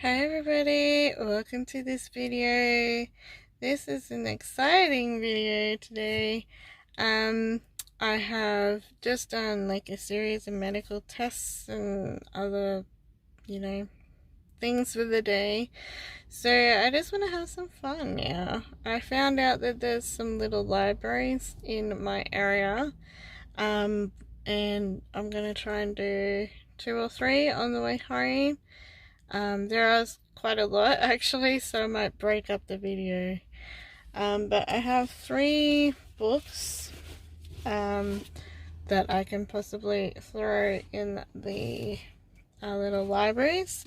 Hi everybody, welcome to this video. This is an exciting video today. Um, I have just done like a series of medical tests and other, things for the day. So I just want to have some fun now. I found out that there's some little libraries in my area. And I'm gonna try and do 2 or 3 on the way home. There is quite a lot actually, so I might break up the video. But I have 3 books that I can possibly throw in the little libraries.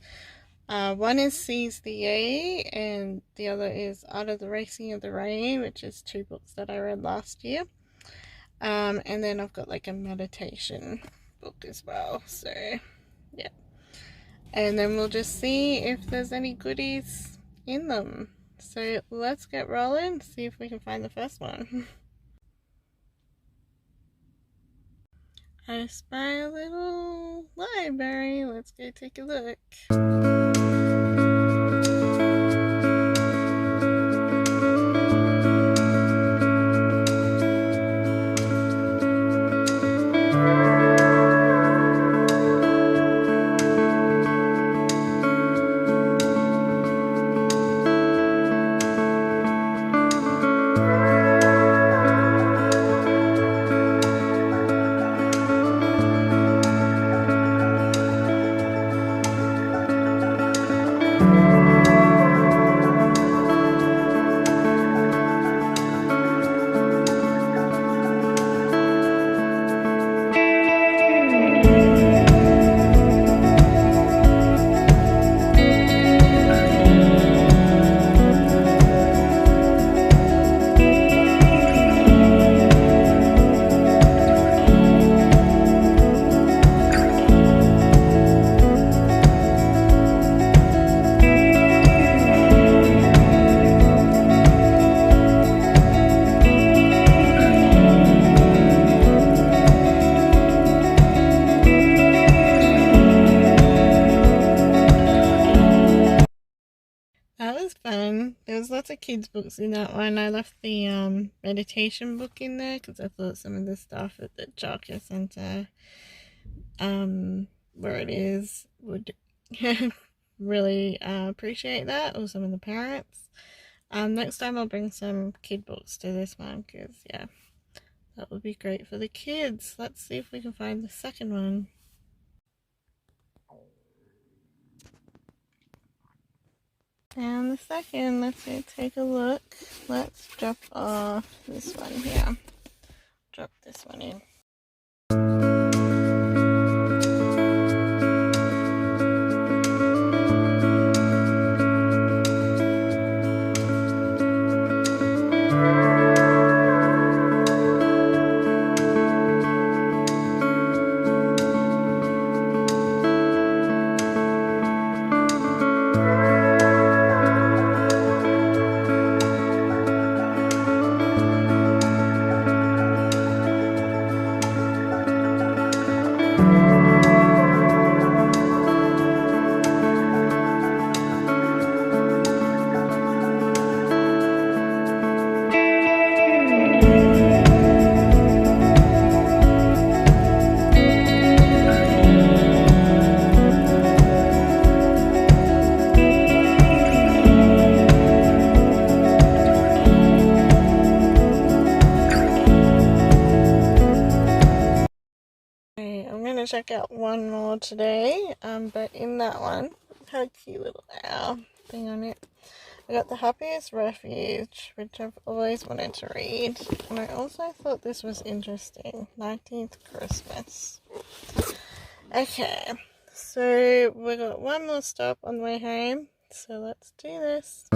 One is Seize the Yay, and the other is Out of the Racing of the Rain, which is 2 books that I read last year. And then I've got like a meditation book as well, so yeah. And then we'll just see if there's any goodies in them. So let's get rolling, see if we can find the first one. I spy a little library. Let's go take a look. That was fun. There was lots of kids' books in that one. I left the meditation book in there because I thought some of the stuff at the childcare centre, where it is, would really appreciate that, or some of the parents. Next time I'll bring some kid books to this one because, yeah, that would be great for the kids. Let's see if we can find the second one. And the second, let's go take a look. Let's drop off this one here. Drop this one in. I'm gonna check out one more today, but in that one, had a cute little owl thing on it. I got The Happiest Refuge, which I've always wanted to read, and I also thought this was interesting. 19th Christmas. Okay, so we got one more stop on the way home, so let's do this.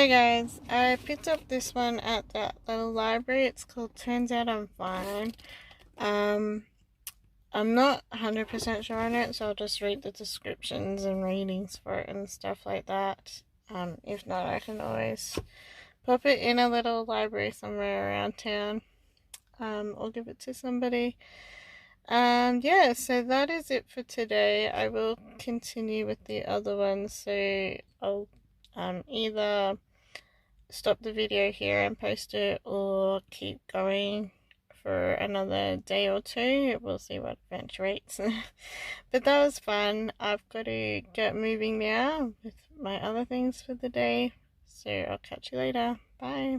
Hey guys, I picked up this one at that little library. It's called Turns Out I'm Fine. I'm not 100% sure on it, so I'll just read the descriptions and ratings for it and stuff like that. If not, I can always pop it in a little library somewhere around town, or give it to somebody. Yeah, so that is it for today. I will continue with the other ones, so I'll either stop the video here and post it or keep going for another day or two. We'll see what eventuates. But that was fun. I've got to get moving now with my other things for the day, so I'll catch you later. Bye.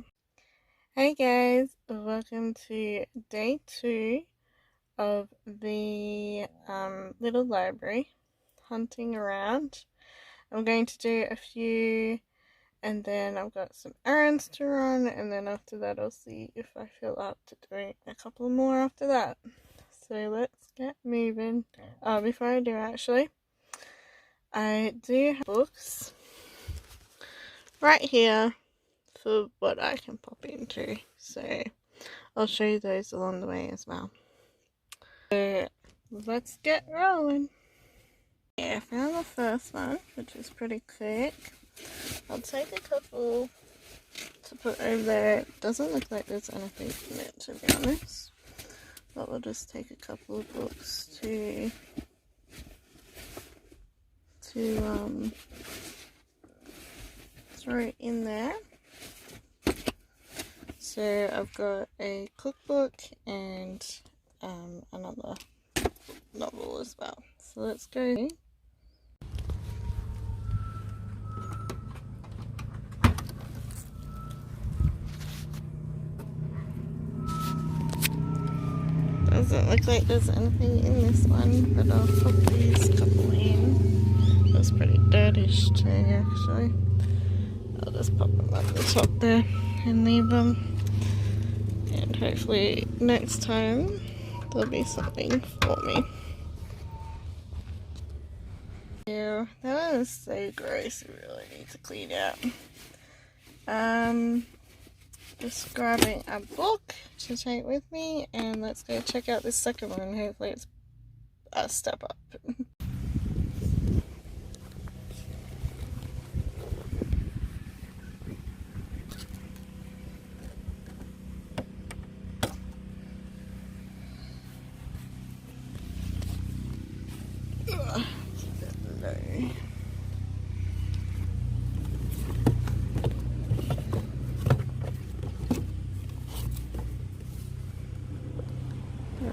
Hey guys, welcome to day 2 of the little library, hunting around. I'm going to do a few, and then I've got some errands to run, and then after that I'll see if I feel up to doing a couple more after that. So let's get moving. Before I do, actually, I do have books right here for what I can pop into, so I'll show you those along the way as well. So let's get rolling. Yeah, I found the first one, which is pretty quick. I'll take a couple to put over there. It doesn't look like there's anything in it, to be honest, but we'll just take a couple of books to throw in there. So I've got a cookbook and another novel as well. So let's go. Doesn't look like there's anything in this one, but I'll pop these couple in. That's pretty dirtish too, actually. I'll just pop them at the top there and leave them. And hopefully next time there'll be something for me. Yeah, that one is so gross. I really need to clean out. Just grabbing a book to take with me, and let's go check out this second one. Hopefully it's a step up.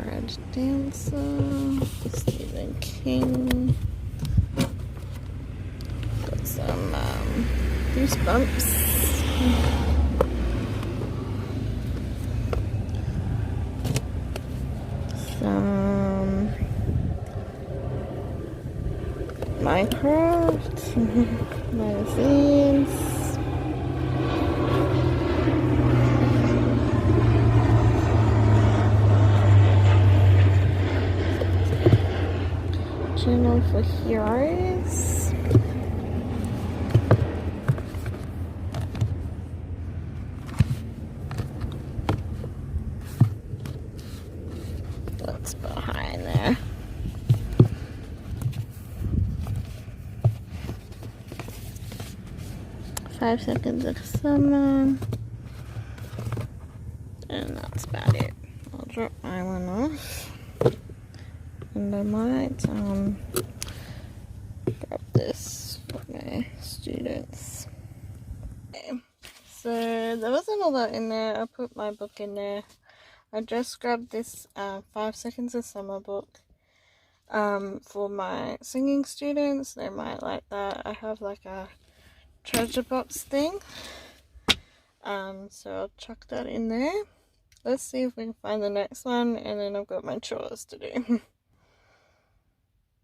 Red Dancer, Stephen King. Got some Goosebumps. Some Minecraft magazines. Channel for Heroes. What's behind there? "5 Seconds of Summer." And that's about it. I'll drop my one off. And I might grab this for my students. Okay. So there wasn't a lot in there. I put my book in there. I just grabbed this 5 Seconds of Summer book for my singing students. They might like that. I have like a treasure box thing. So I'll chuck that in there. Let's see if we can find the next one, and then I've got my chores to do.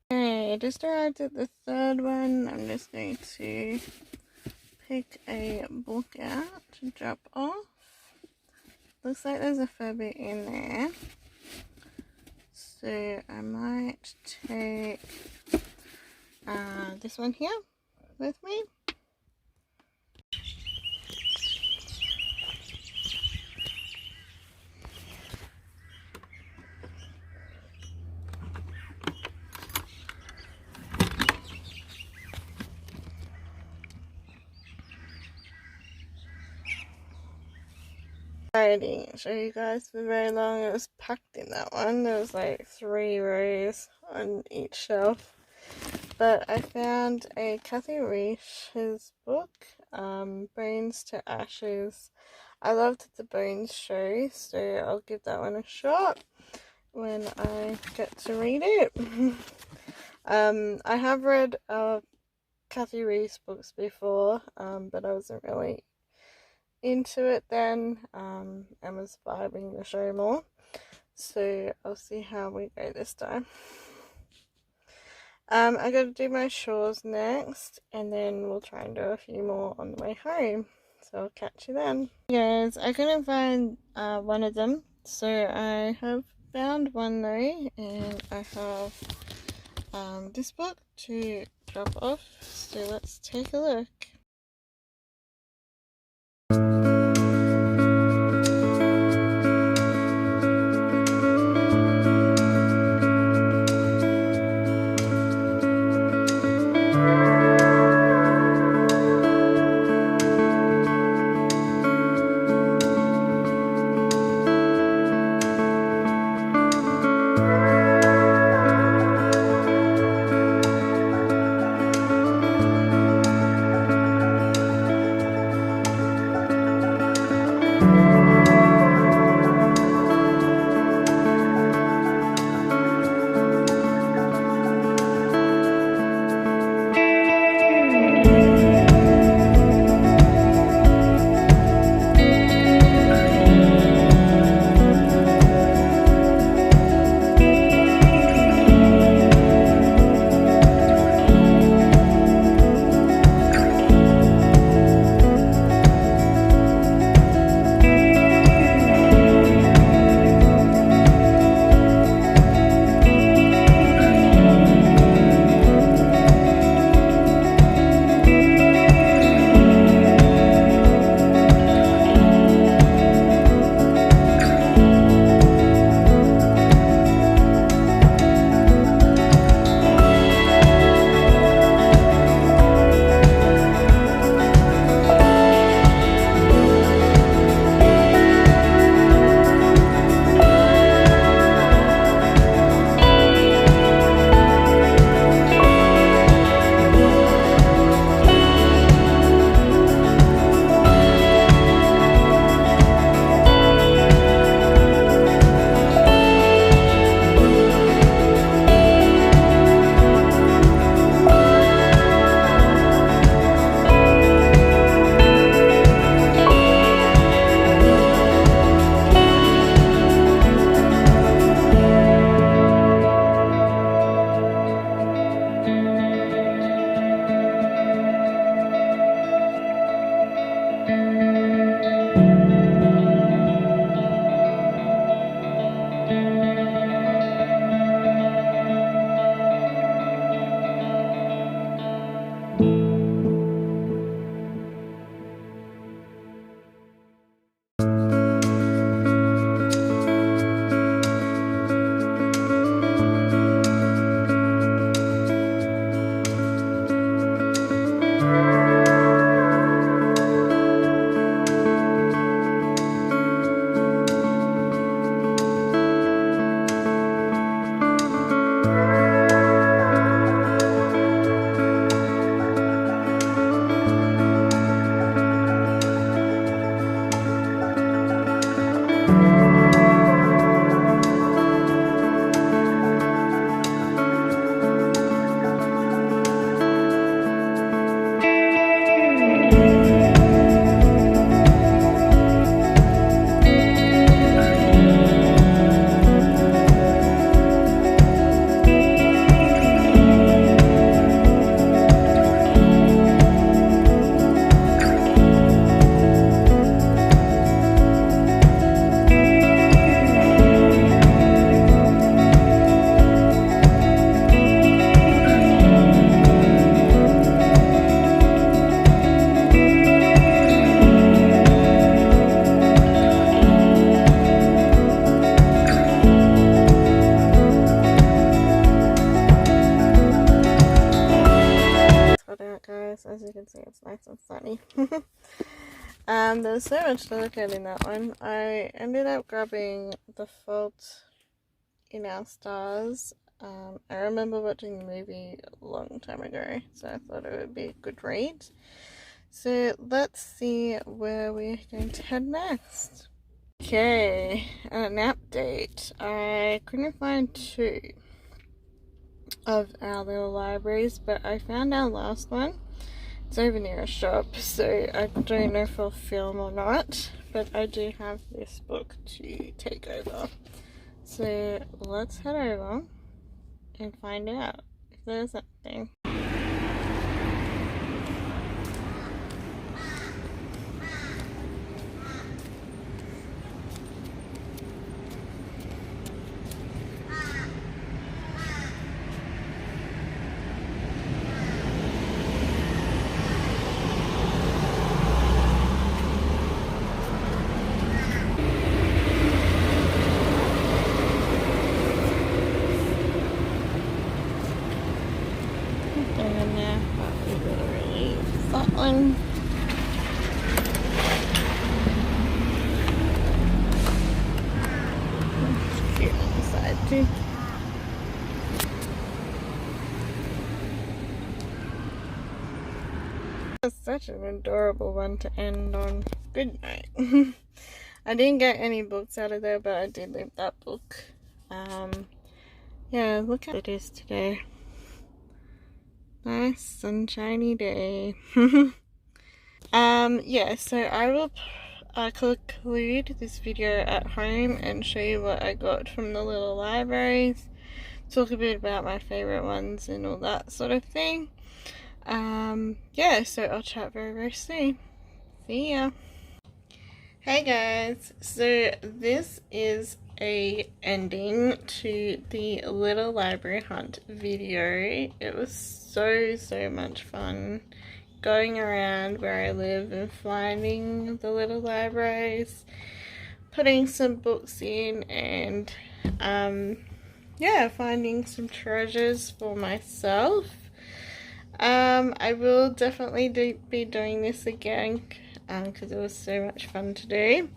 Okay, I just arrived at the third one. I'm just going to pick a book out to drop off. Looks like there's a fair bit in there. So I might take this one here with me. I didn't show you guys for very long. It was packed in that one. There was like 3 rows on each shelf. But I found a Kathy Reish's book, Bones to Ashes. I loved the Bones show, so I'll give that one a shot when I get to read it. I have read Kathy Reish's books before, but I wasn't really into it then, and was vibing the show more. So I'll see how we go this time. I gotta do my chores next, and then we'll try and do a few more on the way home. So I'll catch you then. Guys, I couldn't find one of them, so I have found one though, and I have this book to drop off. So let's take a look. As you can see, it's nice and sunny. There's so much to look at in that one. I ended up grabbing The Fault in Our Stars. I remember watching the movie a long time ago, so I thought it would be a good read. So let's see where we're going to head next. Okay, an update. I couldn't find 2 of our little libraries, but I found our last one. It's over near a shop, so I don't know if I'll film or not, but I do have this book to take over. So let's head over and find out if there's something. That one. It's cute on the side too. That's such an adorable one to end on. Good night. I didn't get any books out of there, but I did leave that book. Yeah, look how it is today. Nice sunshiny day. Yeah, so I will conclude this video at home and show you what I got from the little libraries, talk a bit about my favorite ones and all that sort of thing. Yeah, so I'll chat very, very soon. See ya. Hey guys, so this is a ending to the little library hunt video. It was so much fun going around where I live and finding the little libraries, putting some books in, and yeah, finding some treasures for myself. I will definitely be doing this again because it was so much fun to do.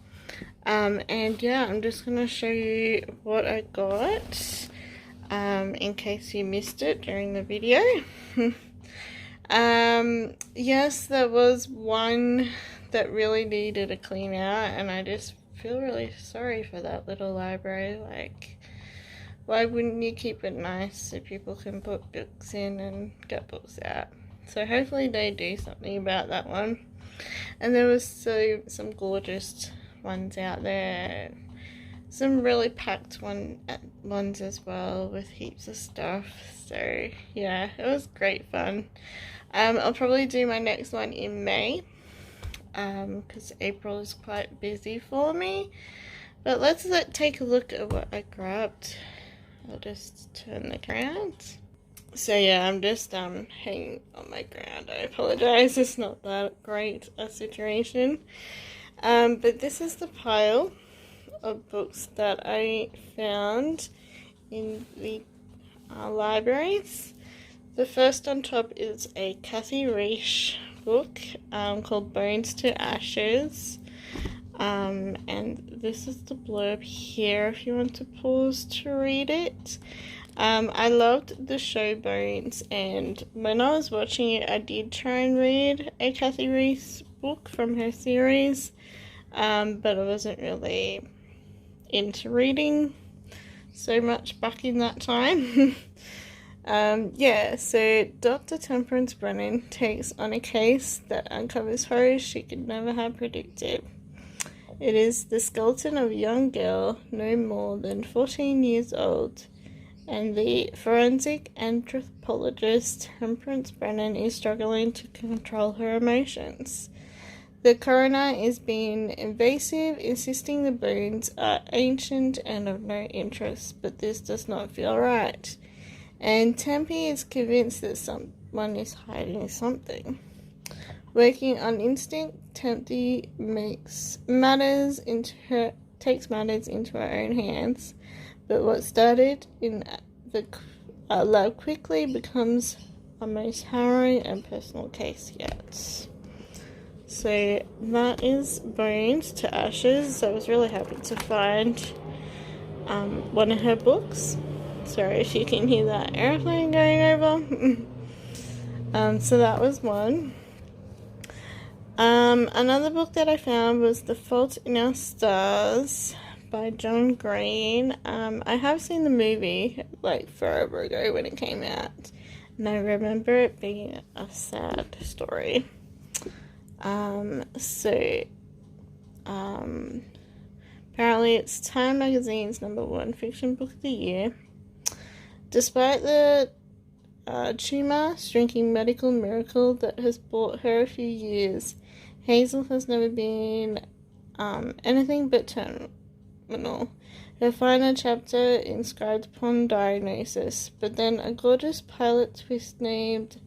And yeah, I'm just gonna show you what I got in case you missed it during the video. Yes, there was one that really needed a clean out, and I just feel really sorry for that little library. Like, why wouldn't you keep it nice so people can put books in and get books out? So hopefully they do something about that one. And there was some gorgeous ones out there, some really packed ones as well with heaps of stuff. So yeah, it was great fun. I'll probably do my next one in May because April is quite busy for me. But let's take a look at what I grabbed. I'll just turn the camera around. So yeah, I'm just hanging on my ground. I apologize, it's not that great a situation. But this is the pile of books that I found in the libraries. The first on top is a Kathy Reish book called Bones to Ashes. And this is the blurb here if you want to pause to read it. I loved the show Bones, and when I was watching it, I did try and read a Kathy Reish book from her series, but I wasn't really into reading so much back in that time. Yeah, so Dr. Temperance Brennan takes on a case that uncovers horrors she could never have predicted. It is the skeleton of a young girl no more than 14 years old, and the forensic anthropologist Temperance Brennan is struggling to control her emotions. The coroner is being invasive, insisting the bones are ancient and of no interest, but this does not feel right. And Tempe is convinced that someone is hiding something. Working on instinct, Tempe takes matters into her own hands. But what started in the lab quickly becomes our most harrowing and personal case yet. So that is Bones to Ashes. I was really happy to find one of her books. Sorry if you can hear that airplane going over. So that was one. Another book that I found was The Fault in Our Stars by John Green. I have seen the movie like forever ago when it came out, and I remember it being a sad story. Apparently it's Time Magazine's #1 fiction book of the year. Despite the tumor-shrinking medical miracle that has brought her a few years, Hazel has never been anything but terminal. Her final chapter inscribed upon diagnosis, but then a gorgeous pilot twist named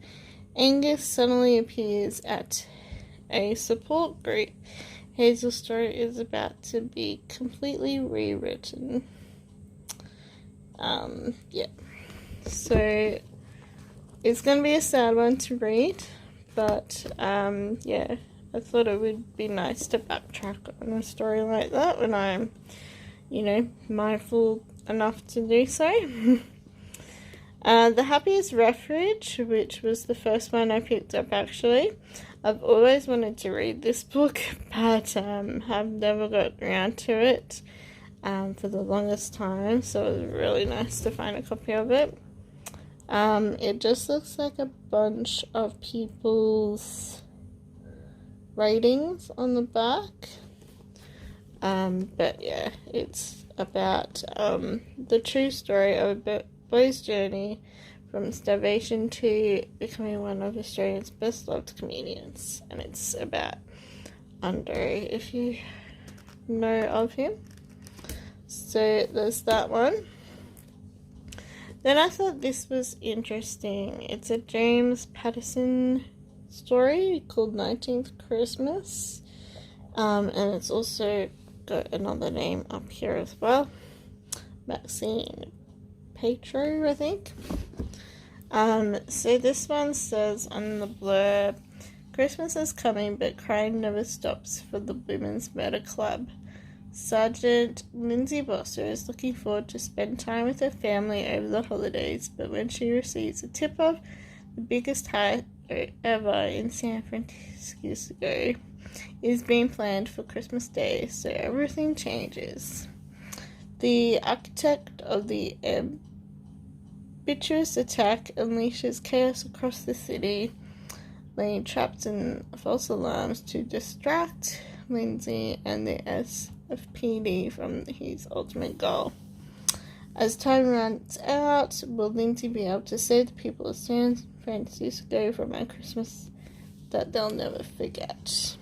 Angus suddenly appears at a support group. Hazel's story is about to be completely rewritten. So it's going to be a sad one to read, but I thought it would be nice to backtrack on a story like that when I'm, mindful enough to do so. The Happiest Refuge, which was the first one I picked up actually. I've always wanted to read this book, but have never got around to it for the longest time, so it was really nice to find a copy of it. It just looks like a bunch of people's ratings on the back. But yeah, it's about the true story of a boy's journey from starvation to becoming one of Australia's best loved comedians. And it's about Andre, if you know of him. So there's that one. Then I thought this was interesting. It's a James Patterson story called 19th Christmas. And it's also got another name up here as well. Maxine Petro, I think. So this one says on the blurb, Christmas is coming, but crime never stops for the Women's Murder Club. Sergeant Lindsay Bosser is looking forward to spend time with her family over the holidays, but when she receives a tip-off, the biggest heist ever in San Francisco is being planned for Christmas Day, so everything changes. The architect of the ambitious attack unleashes chaos across the city, laying traps and false alarms to distract Lindsay and the SFPD from his ultimate goal. As time runs out, will Lindsay be able to save the people of San Francisco from a Christmas that they'll never forget?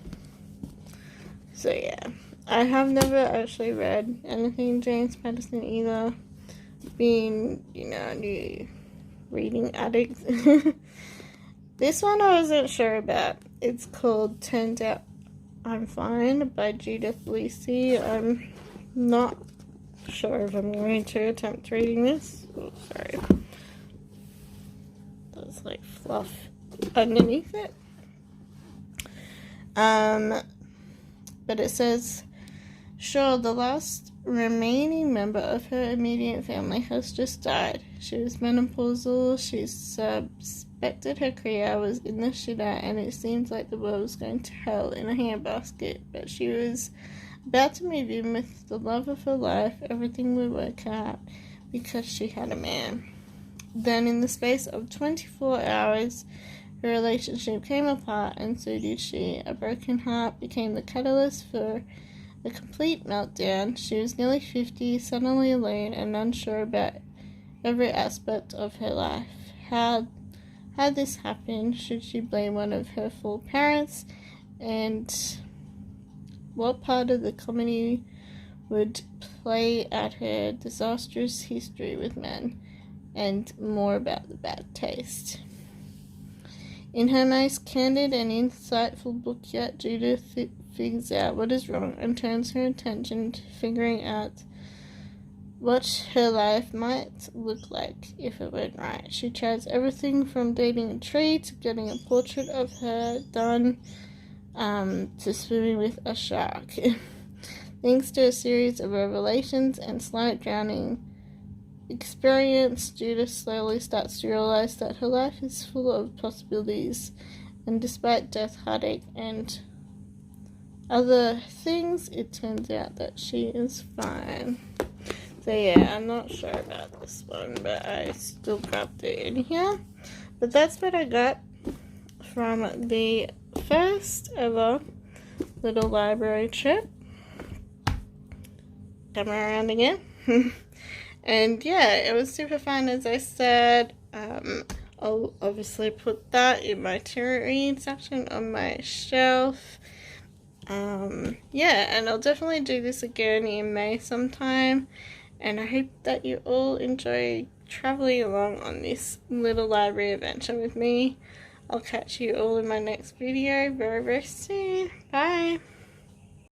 So yeah, I have never actually read anything James Patterson either, being, a new reading addict. This one I wasn't sure about. It's called Turns Out I'm Fine by Judith Lucy. I'm not sure if I'm going to attempt reading this. Oh, sorry. There's like fluff underneath it. But it says, sure, the last remaining member of her immediate family has just died. She was menopausal, she suspected her career was in the shitter, and it seems like the world was going to hell in a handbasket, but she was about to move in with the love of her life. Everything would work out because she had a man. Then in the space of 24 hours, her relationship came apart, and so did she. A broken heart became the catalyst for a complete meltdown. She was nearly 50, suddenly alone, and unsure about every aspect of her life. How had this happened? Should she blame one of her full parents? And what part of the comedy would play at her disastrous history with men? And more about the bad taste. In her most candid and insightful book yet, Judith figures out what is wrong and turns her attention to figuring out what her life might look like if it went right. She tries everything from dating a tree to getting a portrait of her done to swimming with a shark. Thanks to a series of revelations and slight drowning experience, Judith slowly starts to realize that her life is full of possibilities, and despite death, heartache, and other things, it turns out that she is fine. So yeah, I'm not sure about this one, but I still grabbed it in here. But that's what I got from the first ever little library trip. Come around again. And yeah, it was super fun, as I said. I'll obviously put that in my to read section on my shelf. Yeah, and I'll definitely do this again in May sometime. And I hope that you all enjoy traveling along on this little library adventure with me. I'll catch you all in my next video very, very soon. Bye!